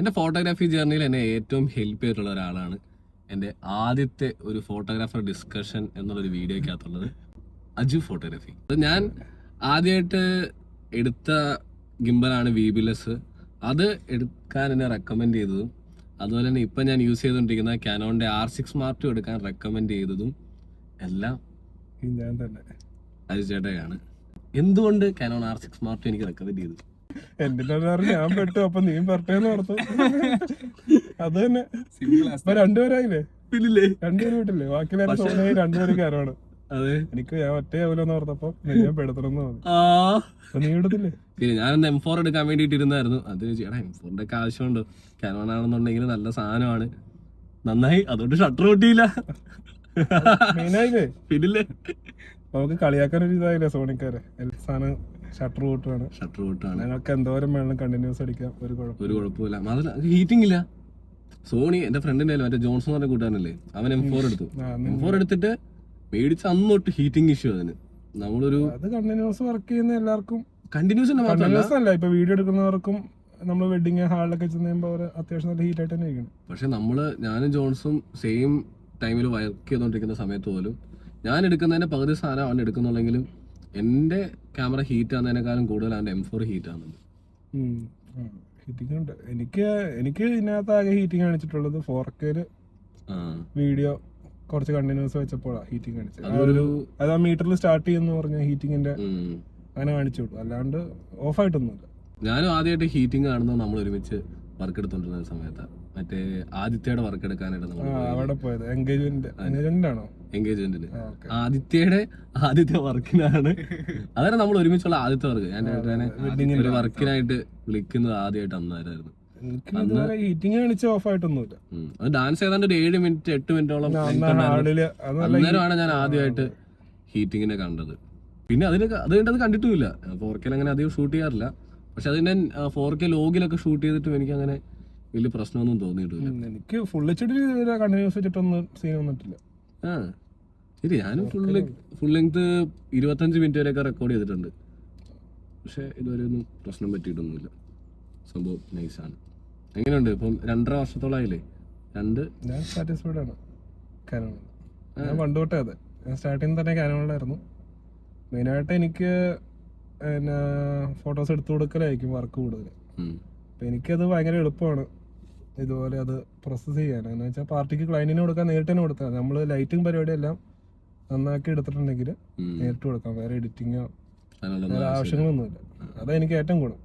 എൻ്റെ ഫോട്ടോഗ്രാഫി ജേർണിയിൽ എന്നെ ഏറ്റവും ഹെൽപ്പ് ചെയ്തിട്ടുള്ള ഒരാളാണ് എൻ്റെ ആദ്യത്തെ ഒരു ഫോട്ടോഗ്രാഫർ ഡിസ്കഷൻ എന്നുള്ളൊരു വീഡിയോയ്ക്കകത്തുള്ളത് അജു ഫോട്ടോഗ്രാഫി. അത് ഞാൻ ആദ്യമായിട്ട് എടുത്ത ഗിംബലാണ് വീബിലെസ്. അത് എടുക്കാൻ എന്നെ റെക്കമെൻഡ് ചെയ്തതും അതുപോലെ തന്നെ ഇപ്പം ഞാൻ യൂസ് ചെയ്തുകൊണ്ടിരിക്കുന്ന കാനോണിൻ്റെ R6 Mark II എടുക്കാൻ റെക്കമെൻഡ് ചെയ്തതും എല്ലാം ഞാൻ തന്നെ അജു ചേട്ടയാണ്. എന്തുകൊണ്ട് കാനോൺ R6 Mark II എനിക്ക് റെക്കമെൻഡ് ചെയ്തു? എന്റെ ഞാൻ പെട്ടു, അപ്പൊ നീ പെട്ടേന്ന് ഓർത്തു. അത് തന്നെ ഇപ്പൊ രണ്ടുപേരായില്ലേ? പിന്നില്ലേ, രണ്ടുപേരും വിട്ടില്ലേ? ബാക്കി നേരം രണ്ടുപേരും കാരമാണ്. അതെ, എനിക്ക് ഞാൻ ഒറ്റയാവൂലെന്ന് ഓർത്തപ്പോ ഞാൻ പെടുത്തണമെന്ന് തോന്നി. നീ എടുത്തില്ലേ? പിന്നെ ഞാനൊന്ന് M4 എടുക്കാൻ വേണ്ടിയിട്ടിരുന്നായിരുന്നു. അത് ചേട്ടാ M4ന്റെ ഒക്കെ ആവശ്യമുണ്ട്, കാനോൺ ആണെന്നുണ്ടെങ്കിൽ നല്ല സാധനമാണ്. നന്നായി, അതുകൊണ്ട് ഷട്ടർ പൊട്ടിയില്ല. മെയിനായില്ലേ? പിന്നില്ലേ, നമുക്ക് കളിയാക്കാൻ ഒരു ഇതായില്ലേ സോണിക്കാരെ? സാധനം ഷട്ടർ കൂട്ടുവാണ്. ഞങ്ങൾക്ക് എന്തോരം വേണം കണ്ടിന്യൂസ് അടിക്കാം, ഒരു കുഴപ്പമില്ല. അതിൽ ഹീറ്റിംഗ് ഇല്ല. സോണി എന്റെ ഫ്രണ്ടിന്റെ മറ്റേ ജോൺസൺ എന്ന് പറഞ്ഞ കൂട്ടുകാരനല്ലേ, അവൻ M4 എടുത്തു. M4 എടുത്തിട്ട് മേടിച്ച അന്നൊട്ട് ഹീറ്റിംഗ് ഇഷ്യൂ. അതിന് നമ്മളൊരു അത് കണ്ടിന്യൂസ് വർക്ക് ചെയ്യുന്ന എല്ലാവർക്കും കണ്ടിന്യൂസ് അല്ല, ഇപ്പൊ വീഡിയോ എടുക്കുന്നവർക്കും നമ്മൾ വെഡിങ് ഹാളിലൊക്കെ ചെന്നുമ്പോൾ അത്യാവശ്യം നല്ല ഹീറ്റ് ആയിട്ട് തന്നെ ഇരിക്കണം. പക്ഷെ ഞാനും ജോൺസും സെയിം ടൈമിൽ വർക്ക് ചെയ്തോണ്ടിരിക്കുന്ന സമയത്ത് പോലും ഞാൻ എടുക്കുന്നതിന്റെ പകുതി സാധനം അവൻ എടുക്കുന്നുണ്ടെങ്കിലും എന്റെ ക്യാമറ ഹീറ്റ് ആകുന്നതിനേക്കാളും കൂടുതൽ അവന്റെ M4 ഹീറ്റ് ആകുന്നുണ്ട്. ഹീറ്റിംഗ് ഉണ്ട്. എനിക്ക് ഇതിനകത്ത് ആകെ ഹീറ്റിംഗ് കാണിച്ചിട്ടുള്ളത് 4K വീഡിയോ കുറച്ച് കണ്ടിന്യൂസ് വെച്ചപ്പോഴാണ് ഹീറ്റിംഗ് കാണിച്ചത്. അത് ആ മീറ്ററിൽ സ്റ്റാർട്ട് ചെയ്യുന്ന പറഞ്ഞ ഹീറ്റിങ്ങിന്റെ അങ്ങനെ കാണിച്ചു വിട്ടു, അല്ലാണ്ട് ഓഫ് ആയിട്ടൊന്നുമില്ല. ഞാനും ആദ്യമായിട്ട് ഹീറ്റിംഗ് കാണുന്നത് നമ്മൾ ഒരുമിച്ച് വർക്ക് എടുത്തോണ്ടിരുന്ന സമയത്ത്, മറ്റേ ആദിത്യയുടെ വർക്ക് എടുക്കാനായിട്ട് അവിടെ പോയത്. എൻഗേജ്മെന്റ് ആണോ? എൻഗേജ്മെന്റിന് ആദ്യത്തെ വർക്കിനാണ്. അതാണ് നമ്മൾ ഒരുമിച്ചുള്ള ആദ്യത്തെ വർക്ക്. ഞാൻ ഒരു വർക്കിനായിട്ട് വിളിക്കുന്നത് ആദ്യമായിട്ട് അന്നായിരുന്നു. ഹീറ്റിംഗ് കാണിച്ച് ഓഫ് ആയിട്ടൊന്നുമില്ല. അത് ഡാൻസ് ഏതാണ്ട് ഒരു 7 മിനിറ്റ് 8 മിനിറ്റോളം അന്നേരമാണ് ഞാൻ ആദ്യമായിട്ട് ഹീറ്റിങ്ങിനെ കണ്ടത്. പിന്നെ അത് കഴിഞ്ഞിട്ട് അത് കണ്ടിട്ടുമില്ല. 4K അങ്ങനെ അധികം ഷൂട്ട് ചെയ്യാറില്ല. പക്ഷെ അതിന്റെ 4K ലോഗിലൊക്കെ ഷൂട്ട് ചെയ്തിട്ടും എനിക്ക് അങ്ങനെ വലിയ പ്രശ്നമൊന്നും തോന്നിയിട്ടില്ല. എനിക്ക് ഫുൾ HD കണ്ടിന്യൂസ് വെച്ചിട്ടൊന്നും സീൻ വന്നിട്ടില്ല. ശരി, ഞാനും ഫുൾ ലെങ്ത് 25 മിനിറ്റ് വരെയൊക്കെ റെക്കോർഡ് ചെയ്തിട്ടുണ്ട്. പക്ഷെ ഇതുവരെ ഒന്നും പ്രശ്നം പറ്റിയിട്ടൊന്നുമില്ല. സംഭവം നൈസാണ്. എങ്ങനെയുണ്ട് ഇപ്പം 2.5 വർഷത്തോളായില്ലേ? ഞാൻ സാറ്റിസ്ഫൈഡ് ആണ് കാനോൺ. ഞാൻ പണ്ട് തൊട്ടേ അതെ, ഞാൻ സ്റ്റാർട്ടിങ് തന്നെ കാനോണിലായിരുന്നു. മെയിനായിട്ട് എനിക്ക് പിന്നെ ഫോട്ടോസ് എടുത്തു കൊടുക്കലായിരിക്കും വർക്ക് കൂടുതൽ. അപ്പം എനിക്കത് ഭയങ്കര എളുപ്പമാണ് ഇതുപോലെ അത് പ്രോസസ്സ് ചെയ്യാൻ. എന്ന് വെച്ചാൽ പാർട്ടിക്ക് ക്ലയന്റിന് കൊടുക്കാൻ നേരിട്ട് തന്നെ കൊടുക്കാം. നമ്മൾ ലൈറ്റിംഗ് പരിപാടിയെല്ലാം നന്നാക്കി എടുത്തിട്ടുണ്ടെങ്കിൽ നേരിട്ട് കൊടുക്കാം. വേറെ എഡിറ്റിങ്ങോ വേറെ ആവശ്യങ്ങളൊന്നുമില്ല. അതാണ് എനിക്ക് ഏറ്റവും ഗുണം.